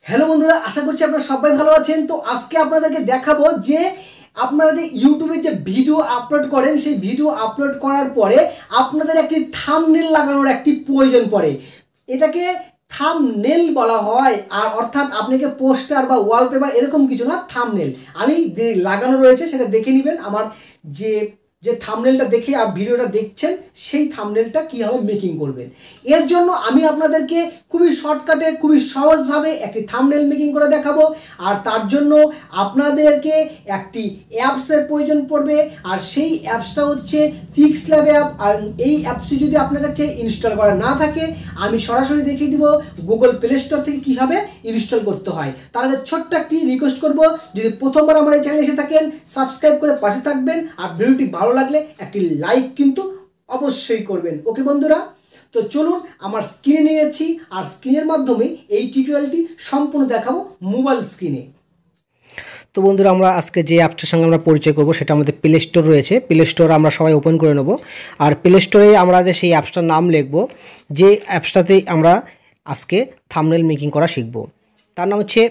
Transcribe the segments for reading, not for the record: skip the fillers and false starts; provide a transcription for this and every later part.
Hello বন্ধুরা, আশা করছি আপনারা সবাই ভালো আছেন। তো আজকে আপনাদেরকে দেখাবো যে আপনারা যে ইউটিউবে যে ভিডিও আপলোড করেন, সেই ভিডিও আপলোড করার পরে আপনাদের একটি থাম্বনেল লাগানোর একটি প্রয়োজন পড়ে। এটাকে থাম্বনেল বলা হয়, আর অর্থাৎ আপনাকে পোস্টার বা ওয়ালপেপার এরকম কিছু না, থাম্বনেল আমি লাগানো রয়েছে, সেটা দেখে নেবেন। আমার যে থাম্বনেলটা দেখে আর ভিডিওটা দেখছেন, সেই থাম্বনেলটা কীভাবে মেকিং করবেন, এর জন্য আমি আপনাদেরকে খুবই শর্টকাটে খুবই সহজভাবে একটি থাম্বনেল মেকিং করে দেখাবো। আর তার জন্য আপনাদেরকে একটি অ্যাপসের প্রয়োজন পড়বে, আর সেই অ্যাপসটা হচ্ছে পিক্সল্যাব অ্যাপ। আর এই অ্যাপসটি যদি আপনার কাছে ইনস্টল করা না থাকে, আমি সরাসরি দেখিয়ে দিব গুগল প্লে স্টোর থেকে কীভাবে ইনস্টল করতে হয়। তার আগে ছোট্ট একটি রিকোয়েস্ট করব, যদি প্রথমবার আমার এই চ্যানেলে এসে থাকেন, সাবস্ক্রাইব করে পাশে থাকবেন, আর ভিডিওটি ভালো লাগলে একটি লাইক কিন্তু অবশ্যই করবেন। ওকে বন্ধুরা, তো চলুন আমার স্ক্রিনে নিয়ে যাচ্ছি, আর স্ক্রিনের মাধ্যমে এই টিউটোরিয়ালটি সম্পূর্ণ দেখাবো মোবাইল স্ক্রিনে। তো বন্ধুরা, আমরা আজকে যে অ্যাপটার সঙ্গে আমরা পরিচয় করব, সেটা আমাদের প্লে স্টোর রয়েছে। প্লে স্টোর আমরা সবাই ওপেন করে নেব, আর প্লে স্টোরে আমরা সেই অ্যাপসটার নাম লিখব, যে অ্যাপসটাতে আমরা আজকে থাম্বনেল মেকিং করা শিখব। তার নাম হচ্ছে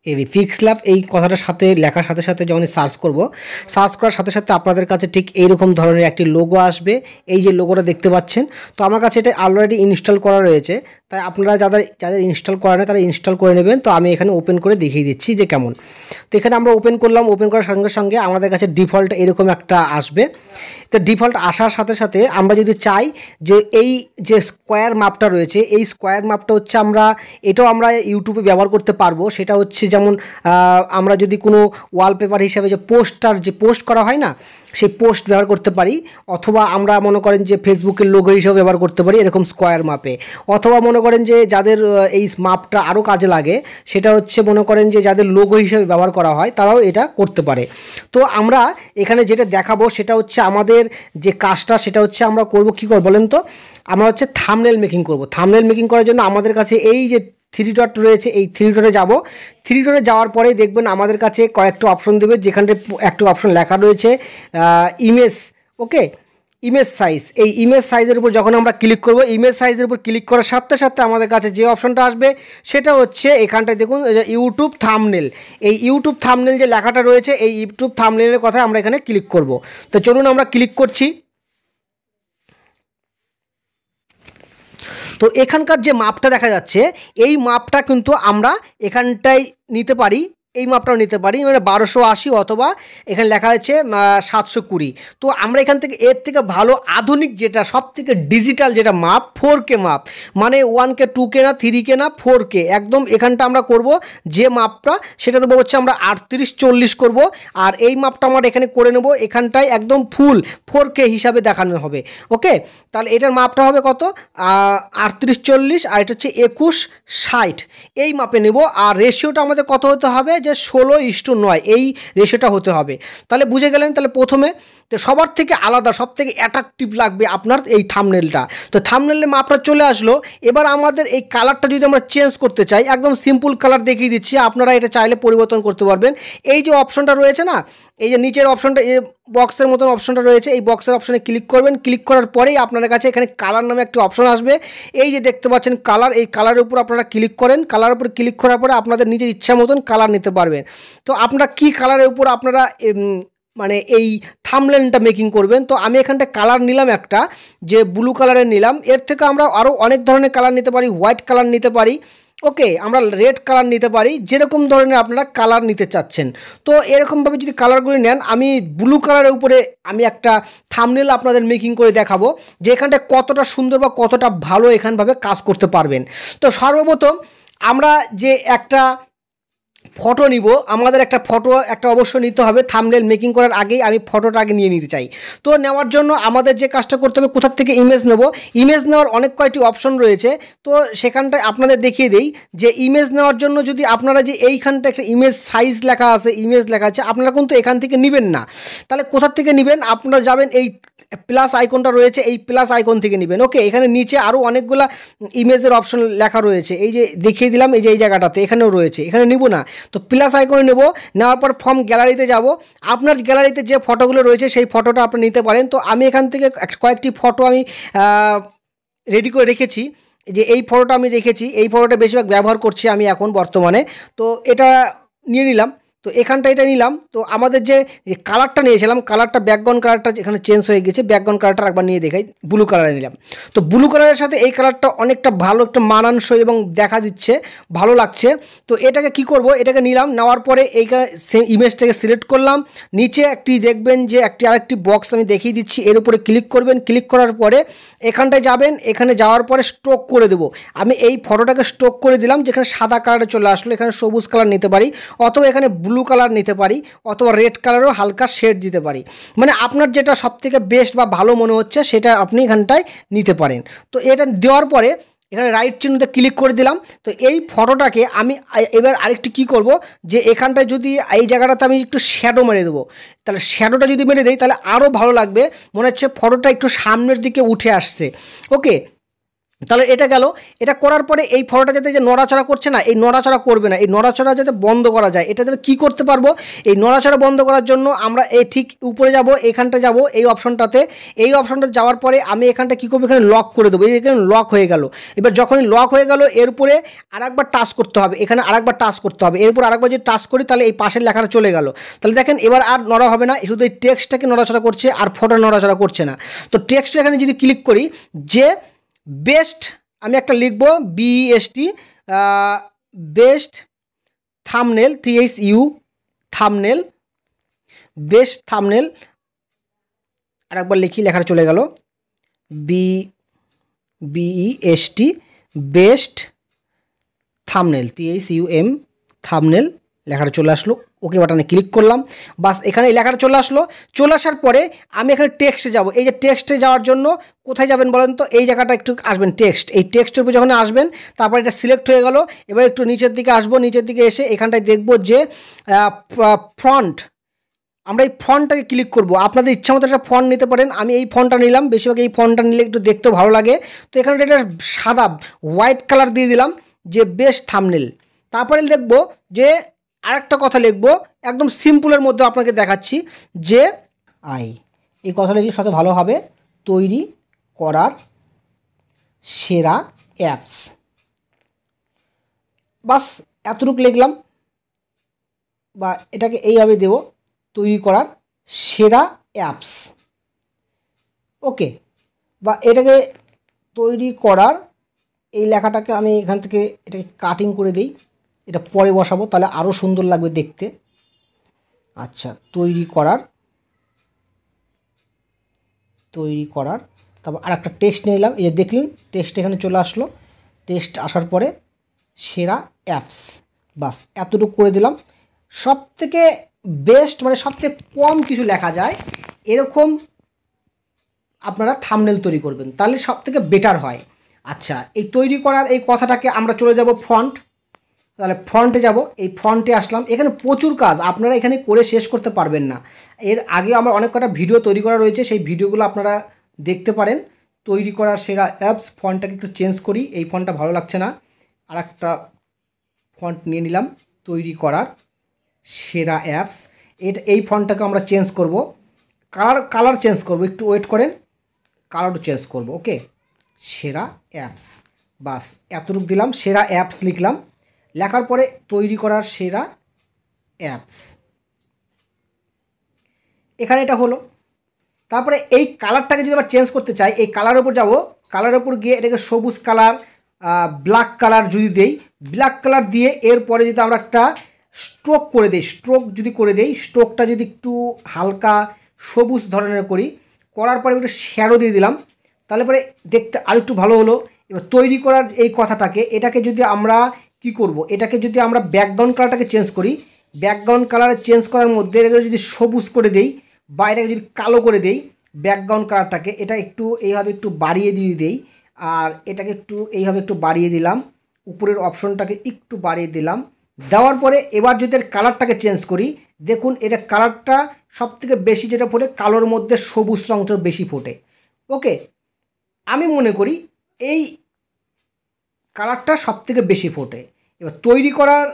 Pixllab, Pixllab। এই কথাটার সাথে লেখার সাথে সাথে যখন সার্চ করব, সার্চ করার সাথে সাথে আপনাদের কাছে ঠিক এইরকম ধরনের একটি লোগো আসবে। এই যে লোগোটা দেখতে পাচ্ছেন, তো আমার কাছে এটা অলরেডি ইনস্টল করা রয়েছে, তাই আপনারা যাদের ইনস্টল করা নেই তারা ইনস্টল করে নেবেন। তো আমি এখানে ওপেন করে দেখিয়ে দিচ্ছি যে কেমন। তো এখানে আমরা ওপেন করলাম, ওপেন করার সঙ্গে সঙ্গে আমাদের কাছে ডিফল্ট এরকম একটা আসবে। তো ডিফল্ট আসার সাথে সাথে আমরা যদি চাই যে এই যে স্কোয়ার মাপটা রয়েছে, এই স্কোয়ার মাপটা হচ্ছে এটাও আমরা ইউটিউবে ব্যবহার করতে পারবো। সেটা হচ্ছে যেমন আমরা যদি কোনো ওয়ালপেপার হিসাবে যে পোস্ট করা হয় না, সেই পোস্ট ব্যবহার করতে পারি, অথবা আমরা মনে করেন যে ফেসবুকের লোগো হিসাবে ব্যবহার করতে পারি এরকম স্কোয়ার মাপে, অথবা মনে করেন যে যাদের এই মাপটা আরও কাজে লাগে, সেটা হচ্ছে মনে করেন যে যাদের লোগো হিসাবে ব্যবহার করা হয় তারাও এটা করতে পারে। তো আমরা এখানে যেটা দেখাবো সেটা হচ্ছে আমাদের যে কাজটা, সেটা হচ্ছে আমরা করব কী করে বলেন তো, আমরা হচ্ছে থাম্বনেল মেকিং করব। থাম্বনেল মেকিং করার জন্য আমাদের কাছে এই যে 3 ডট রয়েছে, এই 3 ডটে যাব। 3 ডটে যাওয়ার পরে দেখবেন আমাদের কাছে কয়েকটা অপশন দেবে, যেখানে একটা অপশন লেখা রয়েছে ইমেজ। ওকে, ইমেজ সাইজ। এই ইমেজ সাইজের উপর যখন আমরা ক্লিক করব, ইমেজ সাইজের উপর ক্লিক করার সাথে সাথে আমাদের কাছে যে অপশনটা আসবে সেটা হচ্ছে এখানটায় দেখুন ইউটিউব থাম্বনেল। এই ইউটিউব থাম্বনেল যে লেখাটা রয়েছে, এই ইউটিউব থাম্বনেলের কথা আমরা এখানে ক্লিক করব। তো চলুন আমরা ক্লিক করছি। তো এখানকার যে মাপটা দেখা যাচ্ছে, এই মাপটা কিন্তু আমরা এখানটায় নিতে পারি, এই মাপটাও নিতে পারি, মানে 1280, অথবা এখানে লেখা আছে 720। তো আমরা এখান থেকে এর থেকে ভালো আধুনিক যেটা সব থেকে ডিজিটাল যেটা মাপ, 4K মাপ, মানে 1K 2K না 3K না 4K, একদম এখানটা আমরা করব যে মাপটা, সেটা তো হচ্ছে আমরা 3840 করব। আর এই মাপটা আমরা এখানে করে নেব, এখানটায় একদম ফুল 4K হিসাবে দেখানো হবে। ওকে, তাহলে এটার মাপটা হবে কত, 3840, আর এটা হচ্ছে 2160, এই মাপে নেব। আর রেশিওটা আমাদের কত হতে হবে, যে 16:9, এই রেশিওটা হতে হবে। তাহলে বুঝে গেলেন। তাহলে প্রথমে তো সবার থেকে আলাদা, সব থেকে অ্যাট্রাকটিভ লাগবে আপনার এই থাম্বনেলটা। তো থাম্বনেলের মাপটা চলে আসলো। এবার আমাদের এই কালারটা যদি আমরা চেঞ্জ করতে চাই, একদম সিম্পল কালার দেখিয়ে দিচ্ছি, আপনারা এটা চাইলে পরিবর্তন করতে পারবেন। এই যে অপশনটা রয়েছে না, এই যে নিচের অপশনটা, এই বক্সের মতন অপশনটা রয়েছে, এই বক্সের অপশনে ক্লিক করবেন। ক্লিক করার পরেই আপনাদের কাছে এখানে কালার নামে একটি অপশন আসবে। এই যে দেখতে পাচ্ছেন কালার, এই কালারের উপর আপনারা ক্লিক করেন। কালারের উপর ক্লিক করার পরে আপনাদের নিজের ইচ্ছা মতন কালার নিতে পারবেন। তো আপনারা কি কালারের উপর আপনারা মানে এই থাম্বনেলটা মেকিং করবেন। তো আমি এখানটা কালার নিলাম একটা, যে ব্লু কালারের নিলাম। এর থেকে আমরা আরও অনেক ধরনের কালার নিতে পারি, হোয়াইট কালার নিতে পারি, ওকে, আমরা রেড কালার নিতে পারি, যেরকম ধরনের আপনারা কালার নিতে চাচ্ছেন। তো এরকমভাবে যদি কালারগুলি নেন, আমি ব্লু কালারের উপরে আমি একটা থাম্বনেল আপনাদের মেকিং করে দেখাবো, যে এখানটা কতটা সুন্দর বা কতটা ভালো এখানভাবে কাজ করতে পারবেন। তো সর্বপ্রথম আমরা যে একটা ফটো নিব, আমাদের একটা ফটো অবশ্যই নিতে হবে। থাম্বনেল মেকিং করার আগেই আমি ফটোটা আগে নিয়ে নিতে চাই। তো নেওয়ার জন্য আমাদের যে কাজটা করতে হবে, কোথার থেকে ইমেজ নেব, ইমেজ নেওয়ার অনেক কয়টি অপশন রয়েছে। তো সেখানটায় আপনাদের দেখিয়ে দিই যে ইমেজ নেওয়ার জন্য যদি আপনারা যে এইখানটা একটা ইমেজ সাইজ লেখা আছে, ইমেজ লেখা আছে, আপনারা কিন্তু এখান থেকে নেবেন না। তাহলে কোথার থেকে নেবেন, আপনারা যাবেন এই প্লাস আইকনটা রয়েছে, এই প্লাস আইকন থেকে নেবেন। ওকে, এখানে নিচে আরও অনেকগুলা ইমেজের অপশন লেখা রয়েছে, এই যে দেখিয়ে দিলাম, এই যে এই জায়গাটাতে এখানেও রয়েছে, এখানে নিব না। তো প্লাস আইকনে নেব, নেওয়ার পর ফ্রম গ্যালারিতে যাব। আপনার গ্যালারিতে যে ফটোগুলো রয়েছে সেই ফটোটা আপনি নিতে পারেন। তো আমি এখান থেকে কয়েকটি ফটো আমি রেডি করে রেখেছি, যে এই ফটোটা আমি রেখেছি, এই ফটোটা বেশিরভাগ ব্যবহার করছি আমি এখন বর্তমানে। তো এটা নিয়ে নিলাম, তো এখানটা এটা নিলাম। তো আমাদের যে কালারটা নিয়েছিলাম, কালারটা ব্যাকগ্রাউন্ড কালারটা এখানে চেঞ্জ হয়ে গেছে, ব্যাকগ্রাউন্ড কালারটা একবার নিয়ে দেখাই, ব্লু কালারে নিলাম। তো ব্লু কালারের সাথে এই কালারটা অনেকটা ভালো, একটা মানানসই এবং দেখা দিচ্ছে, ভালো লাগছে। তো এটাকে কি করব, এটাকে নিলাম, নেওয়ার পরে এই সেম ইমেজটাকে সিলেক্ট করলাম। নিচে একটি দেখবেন যে আরেকটি বক্স আমি দেখিয়ে দিচ্ছি, এর উপরে ক্লিক করবেন। ক্লিক করার পরে এখানটায় যাবেন, এখানে যাওয়ার পরে স্ট্রোক করে দেবো। আমি এই ফটোটাকে স্ট্রোক করে দিলাম, যেখানে সাদা কালারে চলে আসলো, এখানে সবুজ কালার নিতে পারি, অথবা এখানে ব্লু কালার নিতে পারি, অথবা রেড কালারও হালকা শেড দিতে পারি। মানে আপনার যেটা সবথেকে বেস্ট বা ভালো মনে হচ্ছে সেটা আপনি এখানটায় নিতে পারেন। তো এটা দেওয়ার পরে এখানে রাইট চিহ্নতে ক্লিক করে দিলাম। তো এই ফটোটাকে আমি এবার আরেকটি কি করব, যে এখানটায় যদি এই জায়গাটাতে আমি একটু শ্যাডো মেরে দেবো, তাহলে শ্যাডোটা যদি মেরে দেই তাহলে আরও ভালো লাগবে, মনে হচ্ছে ফটোটা একটু সামনের দিকে উঠে আসছে। ওকে, তাহলে এটা গেল। এটা করার পরে এই ফটোটা যাতে যে নড়াচড়া করছে না, এই নড়াচড়া করবে না, এই নড়াচড়া যাতে বন্ধ করা যায়, এটা যাতে কী করতে পারবো, এই নড়াচড়া বন্ধ করার জন্য আমরা এই ঠিক উপরে যাব, এখানটা যাব, এই অপশনটাতে, এই অপশনটা যাওয়ার পরে আমি এখানটা কী করবো, এখানে লক করে দেবো। এখানে লক হয়ে গেল। এবার যখনই লক হয়ে গেল, এর উপরে আরেকবার টাচ করতে হবে, এখানে আরেকবার টাচ করতে হবে, এরপর আরেকবার যদি টাচ করি তাহলে এই পাশের লেখাটা চলে গেল। তাহলে দেখেন এবার আর নড়া হবে না, শুধু এই টেক্সটটাকে নড়াচড়া করছে আর ফটো নড়াচড়া করছে না। তো টেক্সটটা এখানে যদি ক্লিক করি, যে বেস্ট আমি একটা লিখব, BEST, best thumbnail, THU thumbnail, best thumbnail, আর একবার লিখি, লেখাটা চলে গেল, BEST best thumbnail, THUM thumbnail, লেখাটা চলে আসলো। ওকে বাটনে ক্লিক করলাম, বাস এখানে এই লেখাটা চলে আসলো। চলে আসার পরে আমি এখানে টেক্সটে যাব। এই যে টেক্সটে যাওয়ার জন্য কোথায় যাবেন বলেন তো, এই জায়গাটা একটু আসবেন, টেক্সট, এই টেক্সটের উপর যখন আসবেন, তারপর এটা সিলেক্ট হয়ে গেল। এবার একটু নিচের দিকে আসবো, নিচের দিকে এসে এখানটায় দেখব যে ফন্ট, আমরা এই ফন্টটাকে ক্লিক করব। আপনাদের ইচ্ছা মতো একটা ফন্ট নিতে পারেন, আমি এই ফন্টটা নিলাম, বেশিরভাগ এই ফন্টটা নিলে একটু দেখতেও ভালো লাগে। তো এখানে এটা সাদা হোয়াইট কালার দিয়ে দিলাম, যে বেস্ট থামনেল। তারপরে দেখব যে আরেকটা কথা লিখবো, একদম সিম্পলের মধ্যে আপনাকে দেখাচ্ছি, যে এই কথা লিখলে সাথে ভালো হবে, তৈরি করার সেরা অ্যাপস। বাস এতটুকু লিখলাম, বা এটাকে এইভাবে দেব, তৈরি করার সেরা অ্যাপস। ওকে, বা এটাকে তৈরি করার, এই লেখাটাকে আমি এখান থেকে এটাকে কাটিং করে দিই, এটা পরে বসাবো তাহলে আরও সুন্দর লাগবে দেখতে। আচ্ছা, তৈরি করার, তারপর আর একটা টেক্সট নিয়ে নিলাম, এই যে দেখলেন টেক্সট এখানে চলে আসলো। টেক্সট আসার পরে সেরা অ্যাপস, বাস এতটুকু করে দিলাম। সব থেকে বেস্ট, মানে সবথেকে কম কিছু লেখা যায় এরকম আপনারা থাম্বনেল তৈরি করবেন, তাহলে সব থেকে বেটার হয়। আচ্ছা, এই তৈরি করার এই কথাটাকে আমরা চলে যাব ফ্রন্ট, তাহলে ফ্রন্টে যাব, এই ফ্রন্টে আসলাম। এখানে প্রচুর কাজ আপনারা এখানে করে শেষ করতে পারবেন না। এর আগে আমার অনেক কটা ভিডিও তৈরি করা রয়েছে, সেই ভিডিওগুলো আপনারা দেখতে পারেন। তৈরি করার সেরা অ্যাপস, ফন্টটাকে একটু চেঞ্জ করি, এই ফন্টটা ভালো লাগছে না, আর একটা ফন্ট নিয়ে নিলাম, তৈরি করার সেরা অ্যাপস। এই ফন্টটাকে আমরা চেঞ্জ করব, কালার চেঞ্জ করব, একটু ওয়েট করেন, কালারও চেঞ্জ করব। ওকে, সেরা অ্যাপস, বাস এতটুকু দিলাম, সেরা অ্যাপস লিখলাম। লেখার পরে তৈরি করার সেরা অ্যাপস, এখানে এটা হলো। তারপরে এই কালারটাকে যদি আবার চেঞ্জ করতে চাই, এই কালারের উপর যাব, কালারের উপর গিয়ে এটাকে সবুজ কালার, ব্ল্যাক কালার যদি দেই, ব্ল্যাক কালার দিয়ে এরপরে যদি আমরা একটা স্ট্রোক করে দিই, স্ট্রোকটা যদি একটু হালকা সবুজ ধরনের করি, করার পরে একটু শ্যাডো দিয়ে দিলাম, তাহলে পরে দেখতে আর একটু ভালো হলো। এবার তৈরি করার এই কথাটাকে, এটাকে যদি আমরা কি করব, এটাকে যদি আমরা ব্যাকগ্রাউন্ড কালারটাকে চেঞ্জ করি, ব্যাকগ্রাউন্ড কালারে চেঞ্জ করার মধ্যে এটাকে যদি সবুজ করে দেই, বা এটাকে যদি কালো করে দেই, ব্যাকগ্রাউন্ড কালারটাকে এটা একটু এইভাবে একটু বাড়িয়ে দিয়ে দেই, আর এটাকে একটু এইভাবে একটু বাড়িয়ে দিলাম, উপরের অপশনটাকে একটু বাড়িয়ে দিলাম। দেওয়ার পরে এবার যদি এর কালারটাকে চেঞ্জ করি, দেখুন এটা কালারটা সবথেকে বেশি যেটা ফোটে, কালোর মধ্যে সবুজ রঙটা বেশি ফোটে। ওকে, আমি মনে করি এই কালারটা সবথেকে বেশি ফোটে। এবার তৈরি করার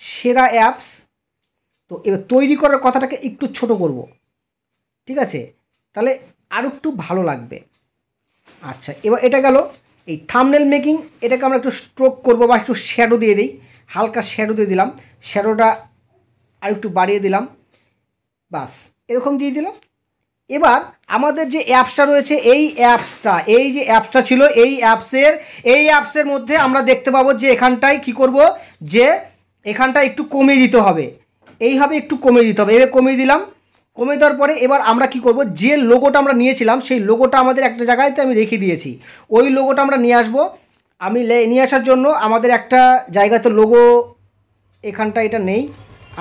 সেরা অ্যাপস, তো এবার তৈরি করার কথাটাকে একটু ছোট করব, ঠিক আছে, তাহলে আরও একটু ভালো লাগবে। আচ্ছা, এবার এটা গেল এই থাম্বনেল মেকিং। এটাকে আমরা একটু স্ট্রোক করবো বা একটু শ্যাডো দিয়ে দিই, হালকা শ্যাডো দিয়ে দিলাম, শ্যাডোটা আর একটু বাড়িয়ে দিলাম, বাস এরকম দিয়ে দিলাম। এবার আমাদের যে অ্যাপসটা রয়েছে, এই যে অ্যাপসটা ছিল, এই অ্যাপসের মধ্যে আমরা দেখতে পাবো যে এখানটায় কি করব, যে এখানটা একটু কমিয়ে দিতে হবে, এইভাবে একটু কমিয়ে দিতে হবে। এবার কমিয়ে দিলাম, কমিয়ে দেওয়ার পরে এবার আমরা কি করব, যে লোগোটা আমরা নিয়েছিলাম সেই লোগোটা আমাদের একটা জায়গায় তো আমি রেখে দিয়েছি, ওই লোগোটা আমরা নিয়ে আসবো। আমি নিয়ে আসার জন্য আমাদের একটা জায়গাতে লোগো, এখানটা এটা নেই,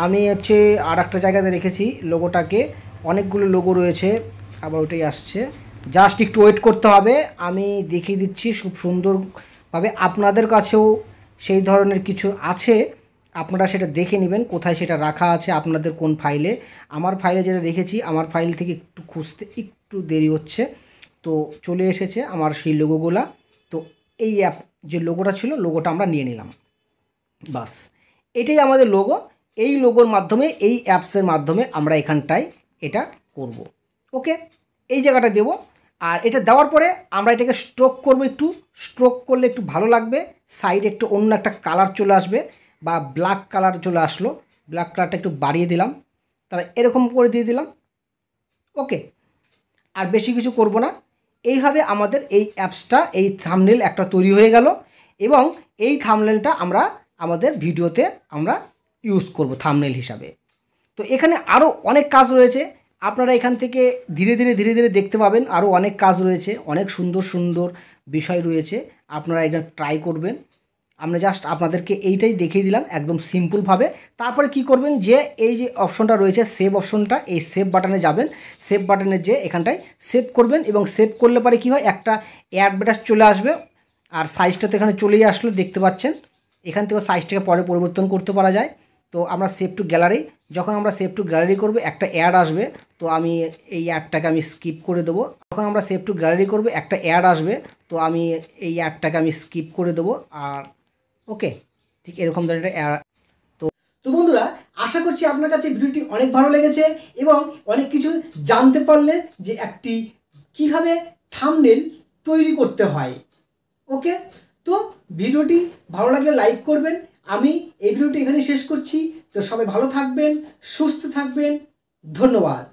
আমি হচ্ছে আর একটা জায়গাতে রেখেছি লোগোটাকে, অনেকগুলো লোগো রয়েছে, আবার ওটাই আসছে, জাস্ট একটু ওয়েট করতে হবে, আমি দেখিয়ে দিচ্ছি খুব সুন্দরভাবে। আপনাদের কাছেও সেই ধরনের কিছু আছে, আপনারা সেটা দেখে নেবেন কোথায় সেটা রাখা আছে আপনাদের কোন ফাইলে। আমার ফাইলে যেটা রেখেছি, আমার ফাইল থেকে একটু খুঁজতে একটু দেরি হচ্ছে, তো চলে এসেছে আমার সেই লোগোগুলা। তো এই অ্যাপ যে লোগোটা ছিল, লোগোটা আমরা নিয়ে নিলাম, বাস এটাই আমাদের লোগো। এই লোগোর মাধ্যমে, এই অ্যাপসের মাধ্যমে আমরা এখানটায় এটা করব। ওকে, এই জায়গাটা দেব। আর এটা দেওয়ার পরে আমরা এটাকে স্ট্রোক করব, একটু স্ট্রোক করলে একটু ভালো লাগবে, সাইডে একটু অন্য একটা কালার চলে আসবে, বা ব্ল্যাক কালার চলে আসলো, ব্ল্যাক কালারটা একটু বাড়িয়ে দিলাম, তাহলে এরকম করে দিয়ে দিলাম। ওকে, আর বেশি কিছু করব না। এইভাবে আমাদের এই অ্যাপসটা, এই থাম্বনেল একটা তৈরি হয়ে গেল, এবং এই থাম্বনেলটা আমরা আমাদের ভিডিওতে আমরা ইউজ করব থাম্বনেল হিসাবে। তো এখানে আরও অনেক কাজ রয়েছে, আপনারা এখান থেকে ধীরে ধীরে দেখতে পাবেন, আরও অনেক কাজ রয়েছে, অনেক সুন্দর সুন্দর বিষয় রয়েছে, আপনারা এটা ট্রাই করবেন। আমরা জাস্ট আপনাদেরকে এইটাই দেখিয়ে দিলাম একদম সিম্পলভাবে। তারপরে কি করবেন, যে এই যে অপশনটা রয়েছে সেভ অপশনটা, এই সেভ বাটনে যাবেন, সেভ বাটনে যে এখানটায় সেভ করবেন, এবং সেভ করলে পরে কি হয়, একটা অ্যাডভার্টাইজ চলে আসবে, আর সাইজটা তো এখানে চলেই আসলো দেখতে পাচ্ছেন। এখান থেকে সাইজটাকে পরে পরিবর্তন করতে পারা যায়। তো আমরা সেভ টু গ্যালারি, যখন আমরা সেভ টু গ্যালারি করব একটা অ্যাড আসবে, তো আমি এই অ্যাডটাকে আমি স্কিপ করে দেবো। যখন আমরা সেভ টু গ্যালারি করব একটা অ্যাড আসবে, তো আমি এই অ্যাডটাকে আমি স্কিপ করে দেবো। আর ওকে, ঠিক এরকম ধরনের তো বন্ধুরা, আশা করছি আপনার কাছে ভিডিওটি অনেক ভালো লেগেছে এবং অনেক কিছু জানতে পারলেন যে একটি কিভাবে থাম্বনেল তৈরি করতে হয়। ওকে, তো ভিডিওটি ভালো লাগলে লাইক করবেন। আমি এই ভিডিওটি এখানে শেষ করছি। তো সবাই ভালো থাকবেন, সুস্থ থাকবেন, ধন্যবাদ।